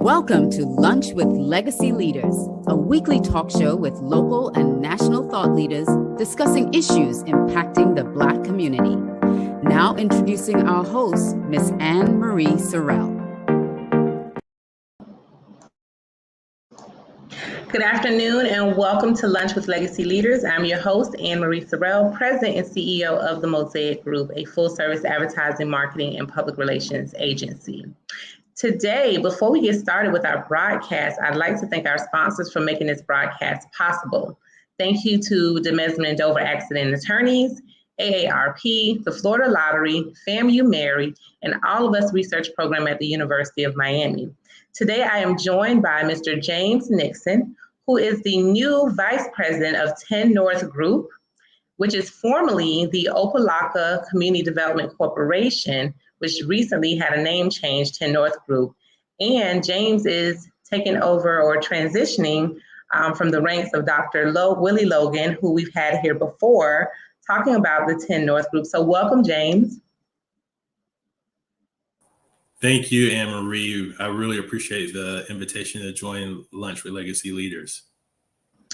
Welcome to Lunch with Legacy Leaders, a weekly talk show with local and national thought leaders discussing issues impacting the Black community. Now introducing our host, Miss Ann Marie Sorrell. Good afternoon and welcome to Lunch with Legacy Leaders. I'm your host, Ann Marie Sorrell, President and CEO of the Mosaic Group, a full-service advertising, marketing, and public relations agency. Today, before we get started with our broadcast, I'd like to thank our sponsors for making this broadcast possible. Thank you to the Mesman and Dover Accident Attorneys, AARP, the Florida Lottery, FAMU Mary, and All of Us Research Program at the University of Miami. Today, I am joined by Mr. James Nixon, who is the new Vice President of 10 North Group, which is formerly the Opelika Community Development Corporation, which recently had a name change, 10 North Group. And James is taking over or transitioning from the ranks of Dr. Willie Logan, who we've had here before, talking about the 10 North Group. So welcome, James. Thank you, Ann Marie. I really appreciate the invitation to join Lunch with Legacy Leaders.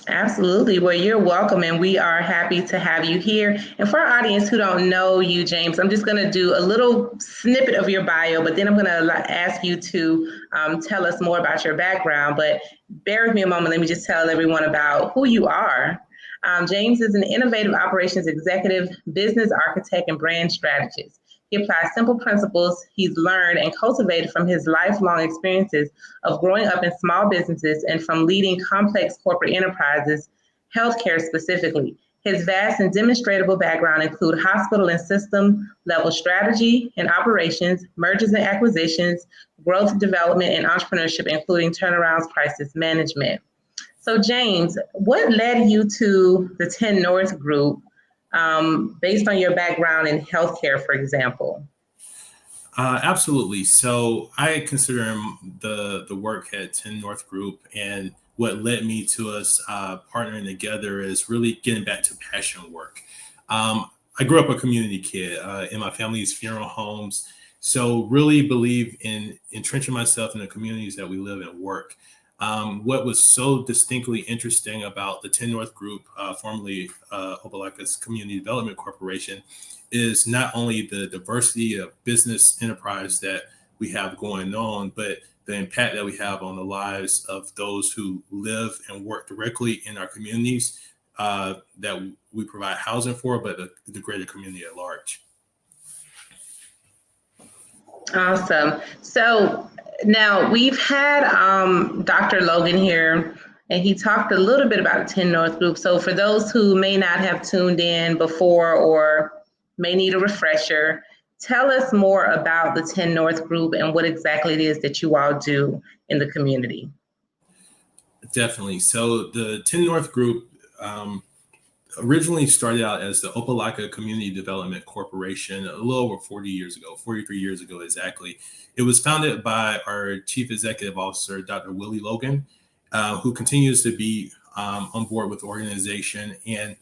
Absolutely. Well, you're welcome, and we are happy to have you here. And for our audience who don't know you, James, I'm just going to do a little snippet of your bio, but then I'm going to ask you to tell us more about your background. But bear with me a moment. Let me just tell everyone about who you are. James is an innovative operations executive, business architect, and brand strategist. He applies simple principles he's learned and cultivated from his lifelong experiences of growing up in small businesses and from leading complex corporate enterprises, healthcare specifically. His vast and demonstrable background include hospital and system level strategy and operations, mergers and acquisitions, growth development, and entrepreneurship, including turnarounds, crisis management. So James, what led you to the 10 North Group? Based on your background in healthcare, for example? Absolutely. So I consider the work at 10 North Group, and what led me to us partnering together is really getting back to passion work. I grew up a community kid in my family's funeral homes, so really believe in entrenching myself in the communities that we live and work. What was so distinctly interesting about the 10 North Group, formerly Opelika's Community Development Corporation, is not only the diversity of business enterprise that we have going on, but the impact that we have on the lives of those who live and work directly in our communities that we provide housing for, but the greater community at large. Awesome. So now we've had Dr. Logan here, and he talked a little bit about 10 North Group. So for those who may not have tuned in before or may need a refresher, tell us more about the 10 North Group and what exactly it is that you all do in the community. Definitely. So the 10 North Group originally started out as the Opelika Community Development Corporation a little over 40 years ago, 43 years ago exactly. It was founded by our Chief Executive Officer, Dr. Willie Logan, who continues to be on board with the organization and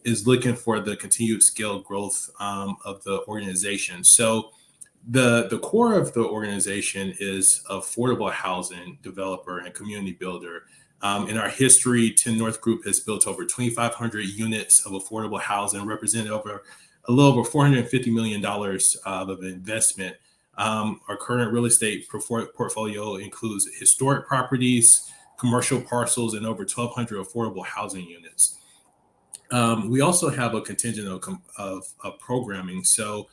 is looking for the continued scale growth of the organization. So the core of the organization is affordable housing developer and community builder. In our history, 10 North Group has built over 2,500 units of affordable housing, represented over a little over $450 million of investment. Our current real estate portfolio includes historic properties, commercial parcels, and over 1,200 affordable housing units. We also have a contingent of programming. So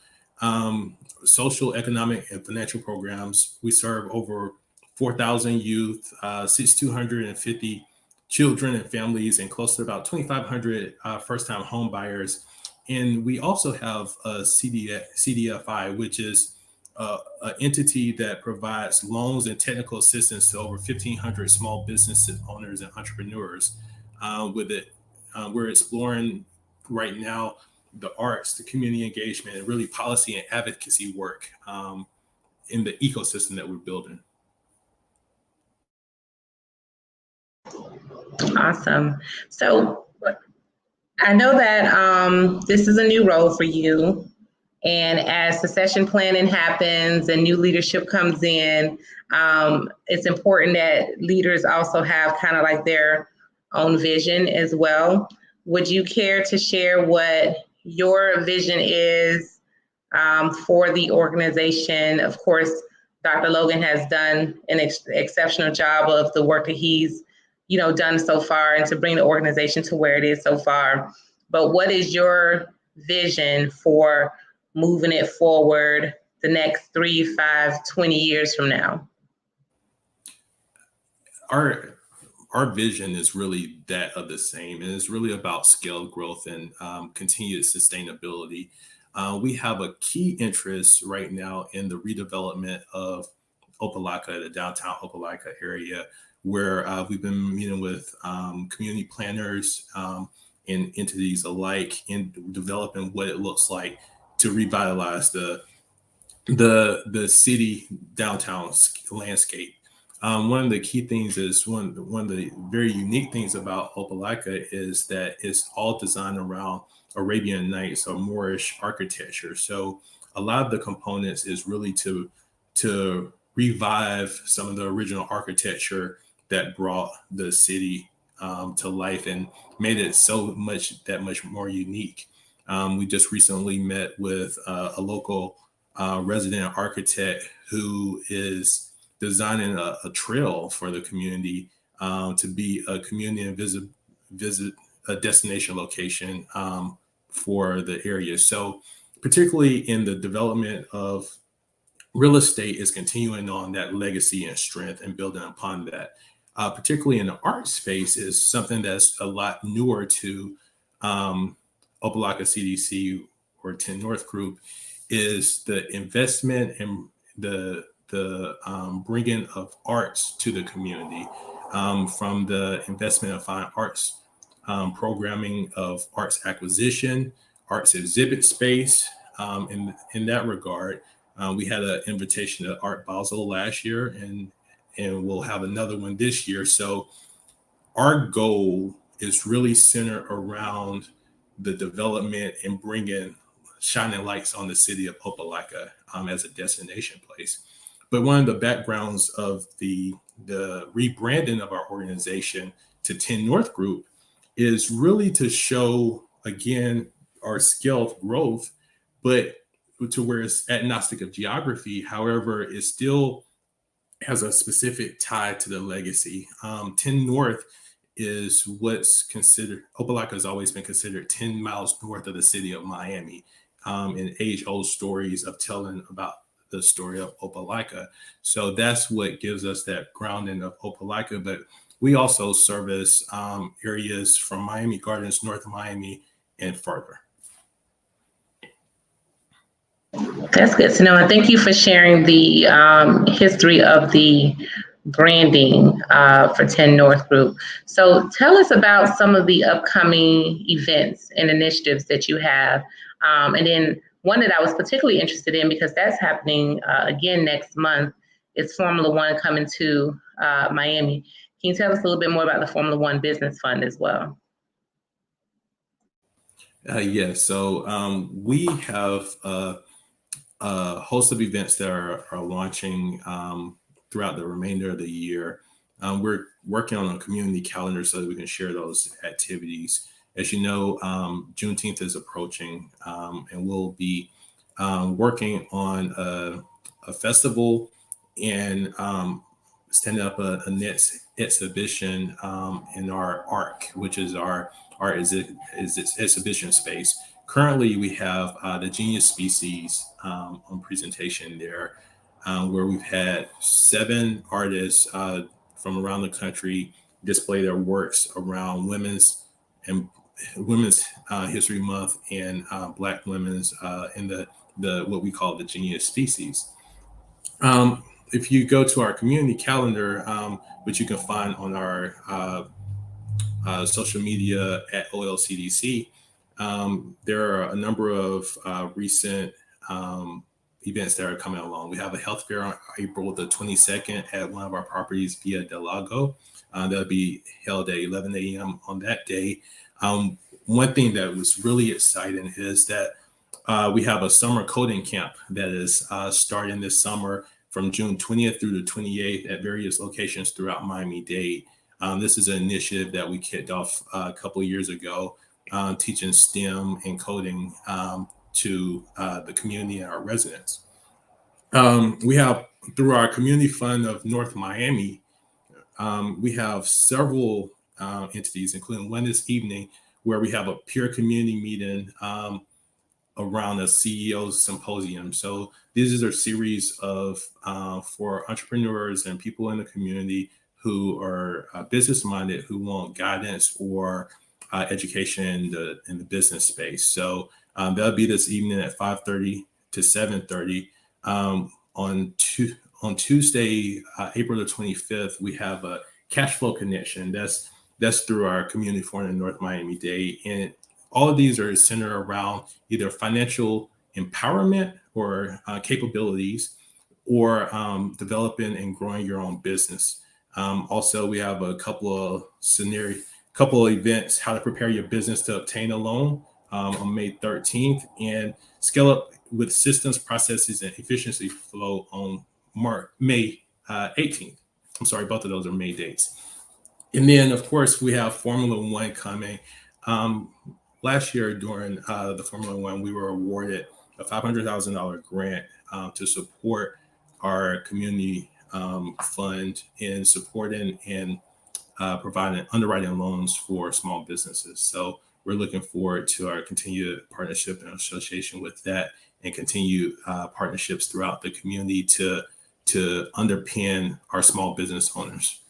social, economic, and financial programs. We serve over 4,000 youth, 6,250 children and families, and close to about 2,500 first-time home buyers. And we also have a CDFI, which is an entity that provides loans and technical assistance to over 1,500 small business owners and entrepreneurs. With it, we're exploring right now the arts, the community engagement, and really policy and advocacy work in the ecosystem that we're building. Awesome. So I know that this is a new role for you. And as succession planning happens and new leadership comes in, it's important that leaders also have kind of like their own vision as well. Would you care to share what your vision is for the organization? Of course, Dr. Logan has done an exceptional job of the work that he's, done so far and to bring the organization to where it is so far. But what is your vision for moving it forward the next 3, 5, 20 years from now? Our vision is really that of the same, and it's really about scale growth and continued sustainability. We have a key interest right now in the redevelopment of Opelika, the downtown Opelika area, where we've been meeting with community planners and entities alike in developing what it looks like to revitalize the city downtown landscape. One of the key things is one of the very unique things about Opelika is that it's all designed around Arabian Nights or Moorish architecture. So a lot of the components is really to revive some of the original architecture that brought the city to life and made it that much more unique. We just recently met with a local resident architect who is designing a trail for the community to be a community and visit a destination location for the area. So particularly in the development of real estate is continuing on that legacy and strength and building upon that. Particularly in the art space is something that's a lot newer to Opelika CDC or 10 North Group is the investment and the bringing of arts to the community, from the investment of fine arts, programming of arts acquisition, arts exhibit space. In that regard, we had an invitation to Art Basel last year, and we'll have another one this year. So our goal is really centered around the development and bringing shining lights on the city of Opelika as a destination place. But one of the backgrounds of the rebranding of our organization to 10 North Group is really to show, again, our scale of growth, but to where it's agnostic of geography. However, it still has a specific tie to the legacy. 10 North is what's considered, Opelika has always been considered 10 miles north of the city of Miami, and age-old stories of telling about the story of Opelika. So that's what gives us that grounding of Opelika. But we also service areas from Miami Gardens, North Miami, and further. That's good to know. And thank you for sharing the history of the branding for 10 North Group. So tell us about some of the upcoming events and initiatives that you have. And then one that I was particularly interested in, because that's happening again next month, is Formula One coming to Miami. Can you tell us a little bit more about the Formula One Business Fund as well? Yes. So we have a host of events that are launching throughout the remainder of the year. We're working on a community calendar so that we can share those activities. As you know, Juneteenth is approaching, and we'll be working on a festival and standing up a next exhibition in our ARC, which is our exhibition space. Currently, we have the Genius Species on presentation there, where we've had 7 artists from around the country display their works around Women's History Month and Black women's in the what we call the Genius Species. If you go to our community calendar, which you can find on our social media at OLCDC, there are a number of recent events that are coming along. We have a health fair on April the 22nd at one of our properties, Via del Lago. That'll be held at 11 a.m. on that day. One thing that was really exciting is that we have a summer coding camp that is starting this summer from June 20th through the 28th at various locations throughout Miami-Dade. This is an initiative that we kicked off a couple of years ago, teaching STEM and coding to the community and our residents. We have, through our community fund of North Miami, we have several entities, including one this evening, where we have a peer community meeting around a CEO symposium. So these are a series of for entrepreneurs and people in the community who are business minded, who want guidance or education in the business space. So that'll be this evening at 5:30 to 7:30. On Tuesday, April the 25th, we have a cash flow connection. That's through our community forum in North Miami-Dade. And all of these are centered around either financial empowerment or capabilities, or developing and growing your own business. Also, we have a couple of events, how to prepare your business to obtain a loan on May 13th, and scale up with systems, processes, and efficiency flow on May 18th. I'm sorry, both of those are May dates. And then, of course, we have Formula One coming. Last year during the Formula One, we were awarded a $500,000 grant to support our community fund in supporting and providing underwriting loans for small businesses. So we're looking forward to our continued partnership and association with that, and continued partnerships throughout the community to underpin our small business owners,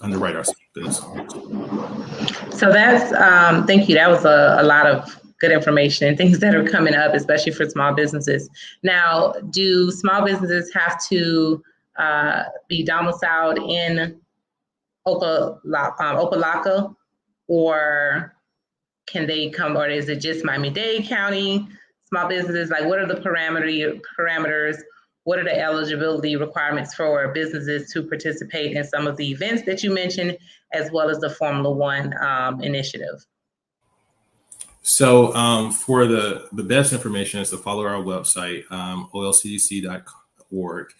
underwrite our small business owners. So that's, thank you. That was a lot of good information and things that are coming up, especially for small businesses. Now, do small businesses have to be domiciled in Opa-locka, or can they come, or is it just Miami-Dade County small businesses? Like, what are the parameters? What are the eligibility requirements for businesses to participate in some of the events that you mentioned, as well as the Formula One initiative? So for the best information is to follow our website, olcdc.org.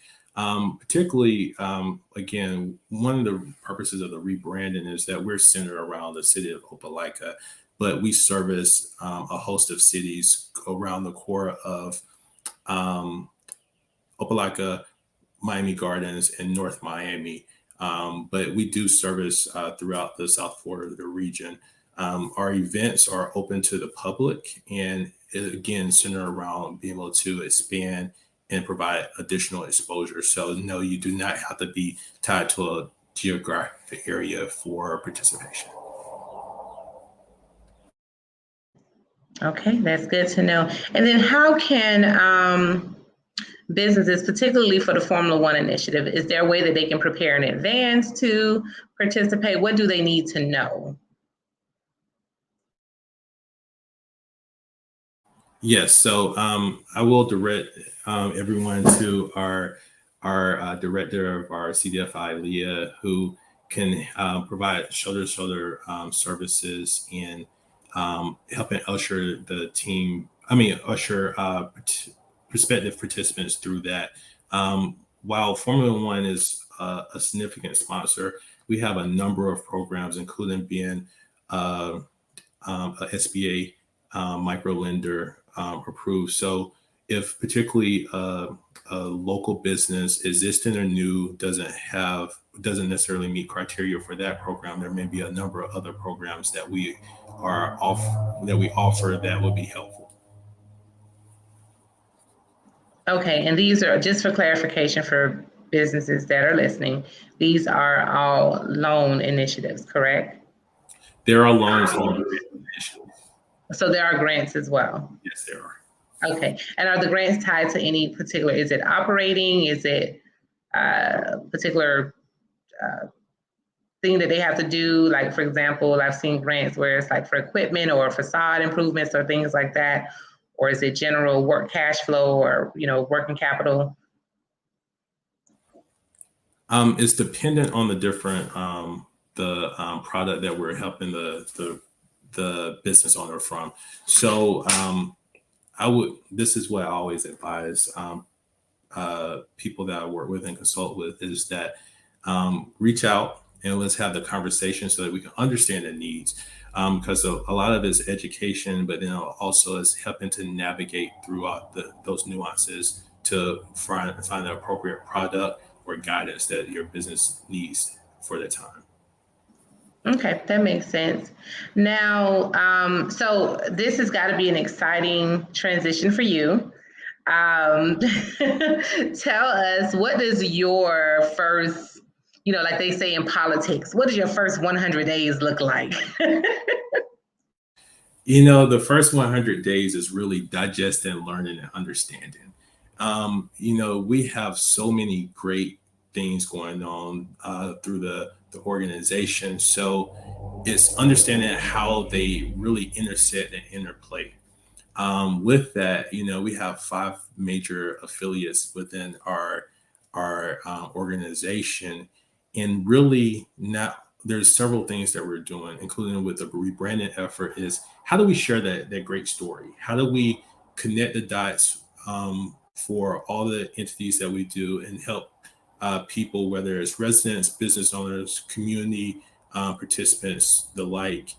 Particularly, again, one of the purposes of the rebranding is that we're centered around the city of Opelika, but we service a host of cities around the core of Opelika, Miami Gardens, and North Miami. But we do service throughout the South Florida region. Our events are open to the public, and again, centered around being able to expand and provide additional exposure. So no, you do not have to be tied to a geographic area for participation. Okay, that's good to know. And then how can businesses, particularly for the Formula One initiative, is there a way that they can prepare in advance to participate? What do they need to know? Yes, so I will direct everyone to our director of our CDFI, Leah, who can provide shoulder-to-shoulder services in helping usher the team, usher prospective participants through that. While Formula One is a significant sponsor, we have a number of programs, including being a SBA micro lender approved. So if particularly a local business, existing or new, doesn't necessarily meet criteria for that program, there may be a number of other programs that we offer that would be helpful. Okay, and these are, just for clarification for businesses that are listening, these are all loan initiatives, correct? There are loans and initiatives. So there are grants as well? Yes, there are. Okay, and are the grants tied to any particular, is it operating, is it particular thing that they have to do? Like, for example, I've seen grants where it's like for equipment or facade improvements or things like that, or is it general work cash flow or, working capital? It's dependent on the different product that we're helping the business owner from. So this is what I always advise people that I work with and consult with, is that reach out and let's have the conversation so that we can understand the needs. Because a lot of it is education, but then also is helping to navigate throughout those nuances to find the appropriate product or guidance that your business needs for the time. Okay, that makes sense. Now, so this has got to be an exciting transition for you. Tell us, what does your first, like they say in politics, what does your first 100 days look like? The first 100 days is really digesting, learning, and understanding. We have so many great things going on through the organization. So it's understanding how they really intersect and interplay. With that, we have 5 major affiliates within our organization, and really not. There's several things that we're doing, including with the rebranding effort. Is how do we share that great story? How do we connect the dots for all the entities that we do and help people, whether it's residents, business owners, community participants, the like,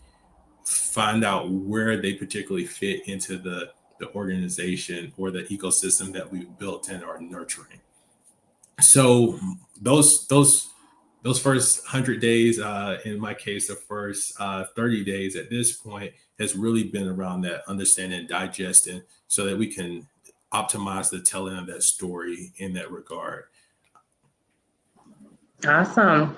find out where they particularly fit into the organization or the ecosystem that we've built and are nurturing. So those first 100 days, in my case, the first 30 days at this point, has really been around that understanding and digesting so that we can optimize the telling of that story in that regard. Awesome.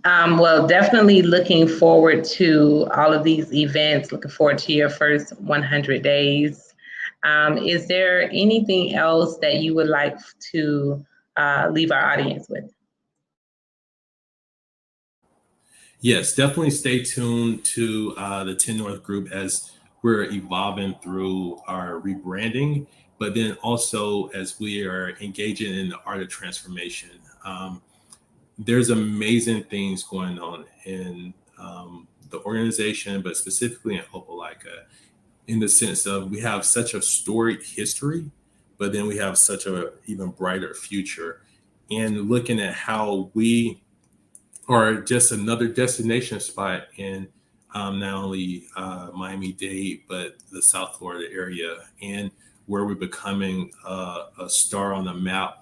Well, definitely looking forward to all of these events, looking forward to your first 100 days. Is there anything else that you would like to leave our audience with? Yes, definitely stay tuned to the 10 North Group as we're evolving through our rebranding, but then also as we are engaging in the art of transformation. There's amazing things going on in the organization, but specifically in Opelika, in the sense of we have such a storied history, but then we have such a even brighter future. And looking at how we are just another destination spot in not only Miami-Dade, but the South Florida area, and where we're becoming a star on the map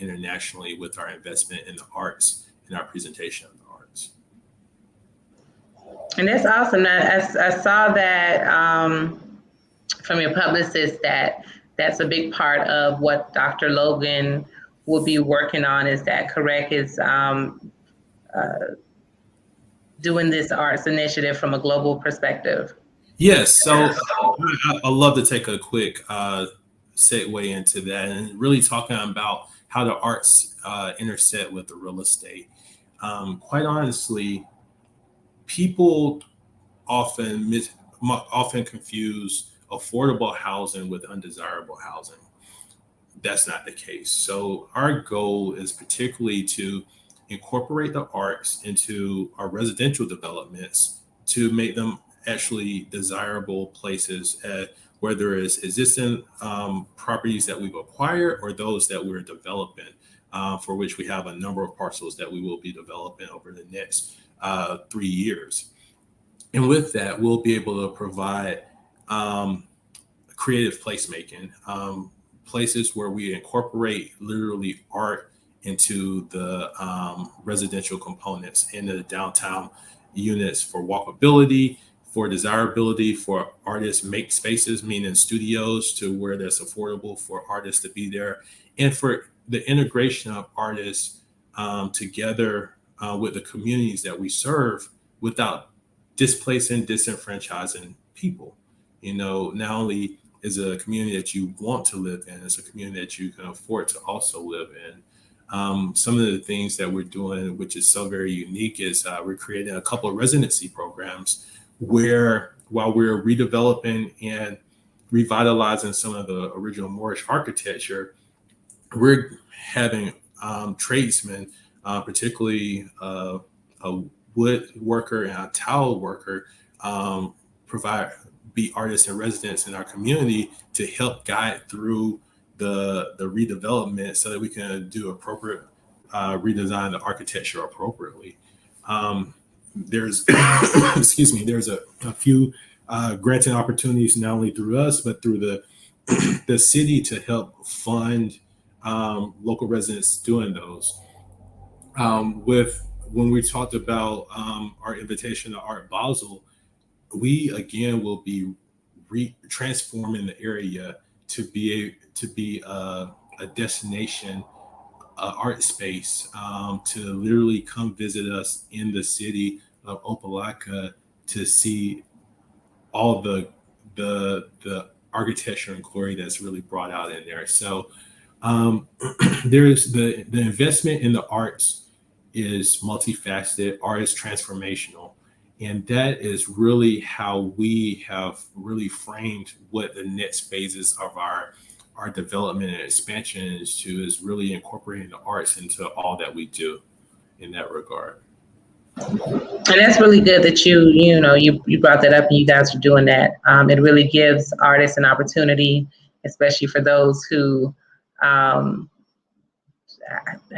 internationally with our investment in the arts and our presentation of the arts. And that's awesome. I saw that from your publicist that's a big part of what Dr. Logan will be working on. Is that correct? Is doing this arts initiative from a global perspective? Yes. So I'd love to take a quick segue into that and really talking about how the arts intersect with the real estate. Quite honestly, people often confuse affordable housing with undesirable housing. That's not the case. So our goal is particularly to incorporate the arts into our residential developments to make them actually desirable places, whether it's existing properties that we've acquired or those that we're developing, for which we have a number of parcels that we will be developing over the next 3 years. And with that, we'll be able to provide creative placemaking, places where we incorporate literally art into the residential components in the downtown units for walkability, for desirability, for artists make spaces, meaning studios, to where that's affordable for artists to be there, and for the integration of artists together with the communities that we serve without displacing, disenfranchising people. Not only is it a community that you want to live in, it's a community that you can afford to also live in. Some of the things that we're doing, which is so very unique, is we're creating a couple of residency programs where, while we're redeveloping and revitalizing some of the original Moorish architecture, we're having tradesmen, particularly a wood worker and a tile worker, be artists in residence in our community to help guide through the redevelopment so that we can do appropriate redesign the architecture appropriately. There's excuse me, there's a few granting opportunities not only through us but through the city to help fund local residents doing those. When we talked about our invitation to Art Basel, we again will be transforming the area to be a destination art space, to literally come visit us in the city of Opelika to see all the architecture and glory that's really brought out in there. So there's the investment in the arts is multifaceted. Art is transformational. And that is really how we have really framed what the next phases of our development and expansion is really incorporating the arts into all that we do in that regard. And that's really good that you brought that up and you guys are doing that. It really gives artists an opportunity, especially for those who, I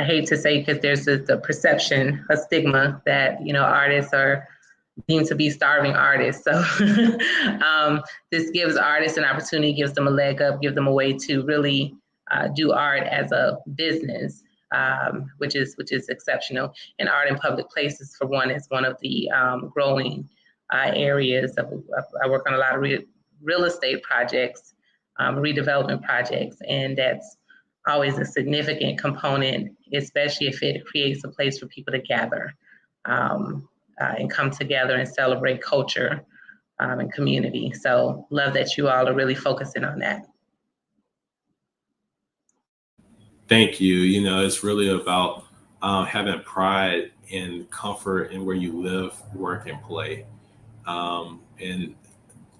hate to say, because there's the perception, a stigma that, artists are deemed to be starving artists. So this gives artists an opportunity, gives them a leg up, gives them a way to really do art as a business, which is exceptional. And art in public places, for one, is one of the growing areas. I work on a lot of real estate projects, redevelopment projects, and that's always a significant component, especially if it creates a place for people to gather and come together and celebrate culture and community. So love that you all are really focusing on that. Thank you. It's really about having pride and comfort in where you live, work, and play. And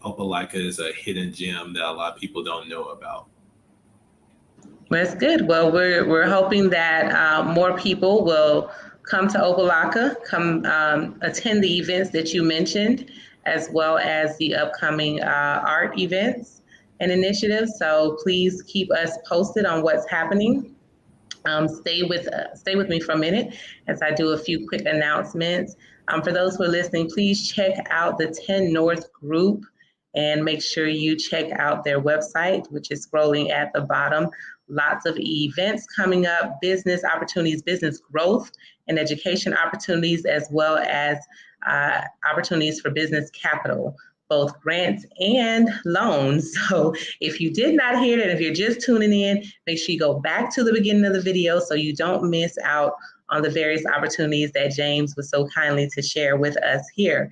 Opelika is a hidden gem that a lot of people don't know about. That's good. Well, we're hoping that more people will come to Opelika, come attend the events that you mentioned, as well as the upcoming art events and initiatives. So please keep us posted on what's happening. Stay with me for a minute as I do a few quick announcements. For those who are listening, please check out the 10 North group and make sure you check out their website, which is scrolling at the bottom. Lots of events coming up, business opportunities, business growth, and education opportunities, as well as opportunities for business capital, both grants and loans. So if you did not hear that, if you're just tuning in, make sure you go back to the beginning of the video so you don't miss out on the various opportunities that James was so kindly to share with us here.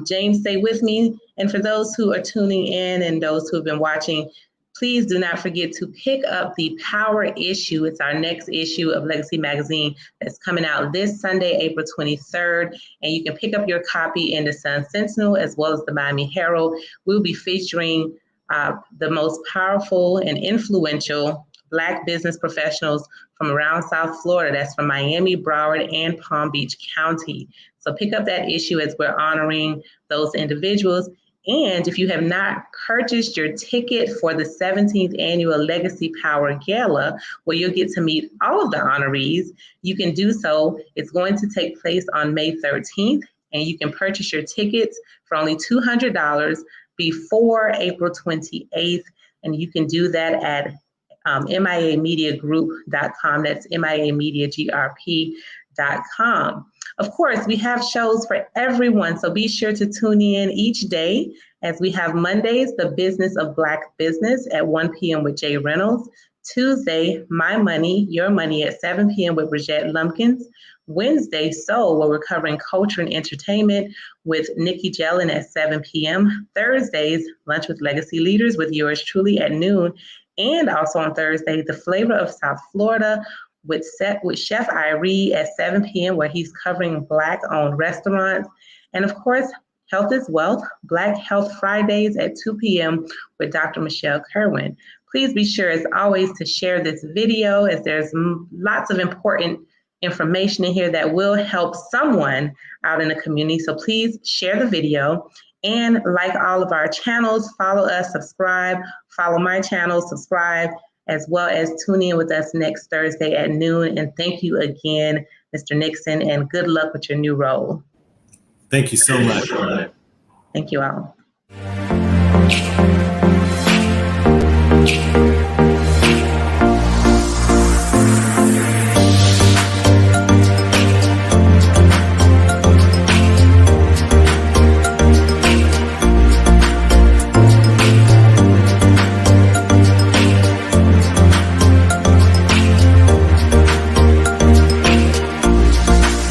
James, stay with me. And for those who are tuning in and those who have been watching, please do not forget to pick up the Power issue. It's our next issue of Legacy Magazine that's coming out this Sunday, April 23rd. And you can pick up your copy in the Sun Sentinel as well as the Miami Herald. We'll be featuring the most powerful and influential Black business professionals from around South Florida. That's from Miami, Broward, and Palm Beach County. So pick up that issue as we're honoring those individuals. And if you have not purchased your ticket for the 17th annual Legacy Power Gala, where you'll get to meet all of the honorees, you can do so. It's going to take place on May 13th, and you can purchase your tickets for only $200 before April 28th. And you can do that at miamediagroup.com. That's miamediagrp.com. Of course, we have shows for everyone, so be sure to tune in each day as we have Mondays, The Business of Black Business at 1 p.m. with Jay Reynolds. Tuesday, My Money, Your Money at 7 p.m. with Bridgette Lumpkins. Wednesday, Soul, where we're covering culture and entertainment with Nikki Jellin at 7 p.m. Thursdays, Lunch with Legacy Leaders with yours truly at noon. And also on Thursday, The Flavor of South Florida with Chef Irie at 7 p.m. where he's covering Black-owned restaurants. And of course, Health is Wealth, Black Health Fridays at 2 p.m. with Dr. Michelle Kerwin. Please be sure, as always, to share this video as there's lots of important information in here that will help someone out in the community. So please share the video. And like all of our channels, follow us, subscribe, follow my channel, subscribe, as well as tune in with us next Thursday at noon. And thank you again, Mr. Nixon, and good luck with your new role. Thank you so much. Thank you all.